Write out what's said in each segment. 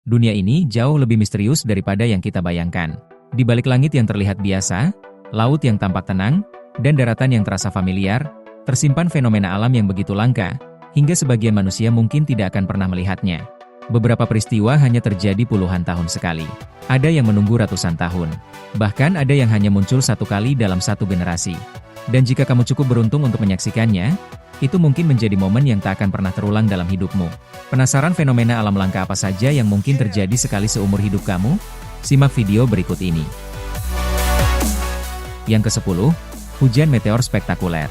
Dunia ini jauh lebih misterius daripada yang kita bayangkan. Di balik langit yang terlihat biasa, laut yang tampak tenang, dan daratan yang terasa familiar, tersimpan fenomena alam yang begitu langka, hingga sebagian manusia mungkin tidak akan pernah melihatnya. Beberapa peristiwa hanya terjadi puluhan tahun sekali. Ada yang menunggu ratusan tahun. Bahkan ada yang hanya muncul satu kali dalam satu generasi. Dan jika kamu cukup beruntung untuk menyaksikannya, itu mungkin menjadi momen yang tak akan pernah terulang dalam hidupmu. Penasaran fenomena alam langka apa saja yang mungkin terjadi sekali seumur hidup kamu? Simak video berikut ini. Yang ke-10, hujan meteor spektakuler.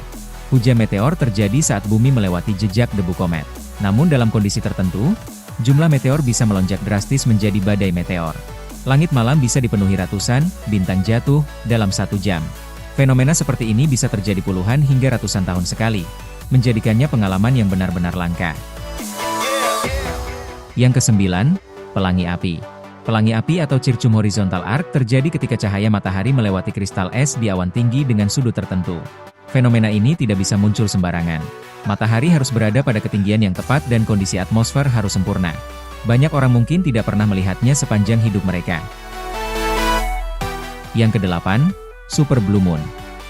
Hujan meteor terjadi saat bumi melewati jejak debu komet. Namun dalam kondisi tertentu, jumlah meteor bisa melonjak drastis menjadi badai meteor. Langit malam bisa dipenuhi ratusan bintang jatuh dalam 1 jam. Fenomena seperti ini bisa terjadi puluhan hingga ratusan tahun sekali, menjadikannya pengalaman yang benar-benar langka. Yang ke-9, pelangi api. Pelangi api atau circum horizontal arc terjadi ketika cahaya matahari melewati kristal es di awan tinggi dengan sudut tertentu. Fenomena ini tidak bisa muncul sembarangan. Matahari harus berada pada ketinggian yang tepat dan kondisi atmosfer harus sempurna. Banyak orang mungkin tidak pernah melihatnya sepanjang hidup mereka. Yang ke-8, super blue moon.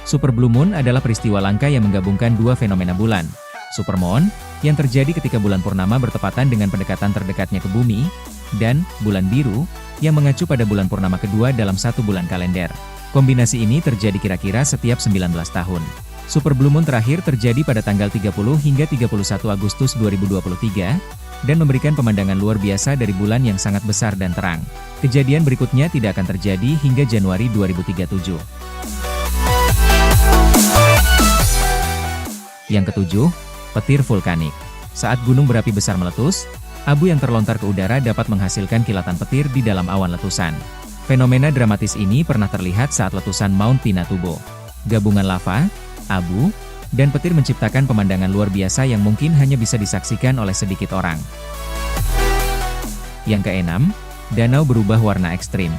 Super blue moon adalah peristiwa langka yang menggabungkan dua fenomena bulan, supermoon, yang terjadi ketika bulan purnama bertepatan dengan pendekatan terdekatnya ke bumi, dan bulan biru, yang mengacu pada bulan purnama kedua dalam 1 bulan kalender. Kombinasi ini terjadi kira-kira setiap 19 tahun. Super blue moon terakhir terjadi pada tanggal 30 hingga 31 Agustus 2023, dan memberikan pemandangan luar biasa dari bulan yang sangat besar dan terang. Kejadian berikutnya tidak akan terjadi hingga Januari 2037. Yang ke-7, petir vulkanik. Saat gunung berapi besar meletus, abu yang terlontar ke udara dapat menghasilkan kilatan petir di dalam awan letusan. Fenomena dramatis ini pernah terlihat saat letusan Mount Pinatubo. Gabungan lava, abu, dan petir menciptakan pemandangan luar biasa yang mungkin hanya bisa disaksikan oleh sedikit orang. Yang ke-6, danau berubah warna ekstrim.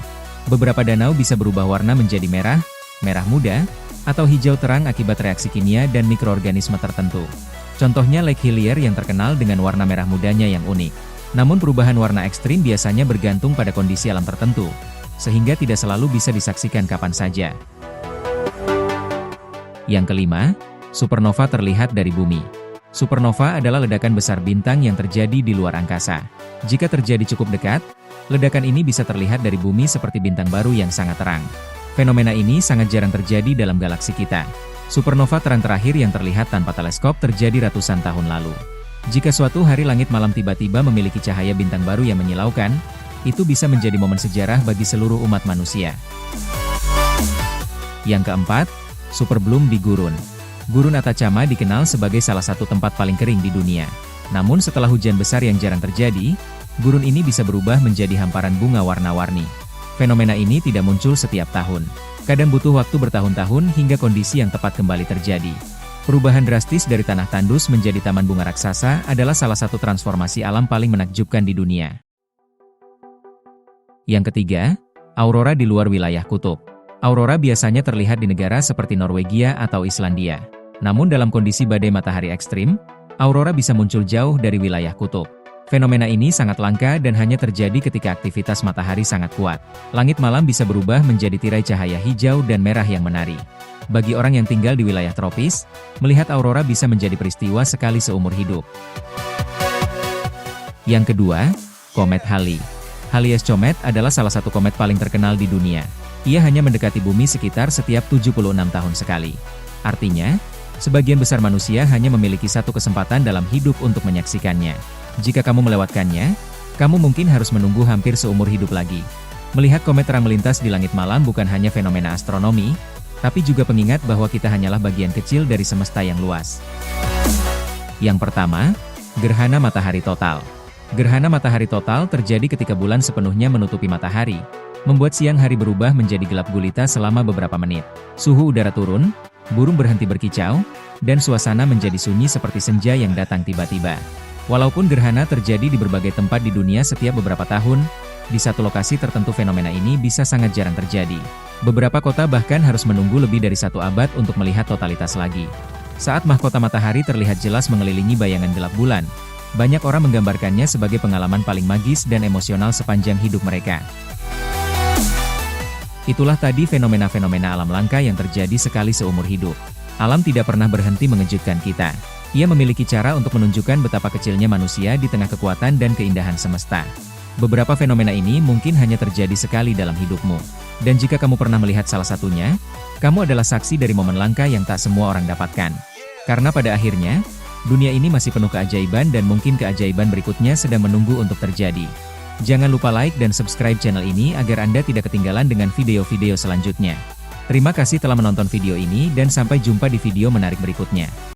Beberapa danau bisa berubah warna menjadi merah, merah muda, atau hijau terang akibat reaksi kimia dan mikroorganisme tertentu. Contohnya Lake Hillier yang terkenal dengan warna merah mudanya yang unik. Namun perubahan warna ekstrim biasanya bergantung pada kondisi alam tertentu, sehingga tidak selalu bisa disaksikan kapan saja. Yang ke-5, supernova terlihat dari bumi. Supernova adalah ledakan besar bintang yang terjadi di luar angkasa. Jika terjadi cukup dekat, ledakan ini bisa terlihat dari bumi seperti bintang baru yang sangat terang. Fenomena ini sangat jarang terjadi dalam galaksi kita. Supernova terang terakhir yang terlihat tanpa teleskop terjadi ratusan tahun lalu. Jika suatu hari langit malam tiba-tiba memiliki cahaya bintang baru yang menyilaukan, itu bisa menjadi momen sejarah bagi seluruh umat manusia. Yang keempat, super bloom di gurun. Gurun Atacama dikenal sebagai salah satu tempat paling kering di dunia. Namun setelah hujan besar yang jarang terjadi, gurun ini bisa berubah menjadi hamparan bunga warna-warni. Fenomena ini tidak muncul setiap tahun. Kadang butuh waktu bertahun-tahun hingga kondisi yang tepat kembali terjadi. Perubahan drastis dari tanah tandus menjadi taman bunga raksasa adalah salah satu transformasi alam paling menakjubkan di dunia. Yang ketiga, aurora di luar wilayah kutub. Aurora biasanya terlihat di negara seperti Norwegia atau Islandia. Namun dalam kondisi badai matahari ekstrim, aurora bisa muncul jauh dari wilayah kutub. Fenomena ini sangat langka dan hanya terjadi ketika aktivitas matahari sangat kuat. Langit malam bisa berubah menjadi tirai cahaya hijau dan merah yang menari. Bagi orang yang tinggal di wilayah tropis, melihat aurora bisa menjadi peristiwa sekali seumur hidup. Yang kedua, komet Halley. Halley's Comet adalah salah satu komet paling terkenal di dunia. Ia hanya mendekati bumi sekitar setiap 76 tahun sekali. Artinya, sebagian besar manusia hanya memiliki satu kesempatan dalam hidup untuk menyaksikannya. Jika kamu melewatkannya, kamu mungkin harus menunggu hampir seumur hidup lagi. Melihat komet terang melintas di langit malam bukan hanya fenomena astronomi, tapi juga pengingat bahwa kita hanyalah bagian kecil dari semesta yang luas. Yang pertama, gerhana matahari total. Gerhana matahari total terjadi ketika bulan sepenuhnya menutupi matahari, membuat siang hari berubah menjadi gelap gulita selama beberapa menit. Suhu udara turun, burung berhenti berkicau, dan suasana menjadi sunyi seperti senja yang datang tiba-tiba. Walaupun gerhana terjadi di berbagai tempat di dunia setiap beberapa tahun, di satu lokasi tertentu fenomena ini bisa sangat jarang terjadi. Beberapa kota bahkan harus menunggu lebih dari 1 abad untuk melihat totalitas lagi. Saat mahkota matahari terlihat jelas mengelilingi bayangan gelap bulan, Banyak orang menggambarkannya sebagai pengalaman paling magis dan emosional sepanjang hidup mereka. Itulah tadi fenomena-fenomena alam langka yang terjadi sekali seumur hidup. Alam tidak pernah berhenti mengejutkan kita. Ia memiliki cara untuk menunjukkan betapa kecilnya manusia di tengah kekuatan dan keindahan semesta. Beberapa fenomena ini mungkin hanya terjadi sekali dalam hidupmu. Dan jika kamu pernah melihat salah satunya, kamu adalah saksi dari momen langka yang tak semua orang dapatkan. Karena pada akhirnya, dunia ini masih penuh keajaiban dan mungkin keajaiban berikutnya sedang menunggu untuk terjadi. Jangan lupa like dan subscribe channel ini agar Anda tidak ketinggalan dengan video-video selanjutnya. Terima kasih telah menonton video ini dan sampai jumpa di video menarik berikutnya.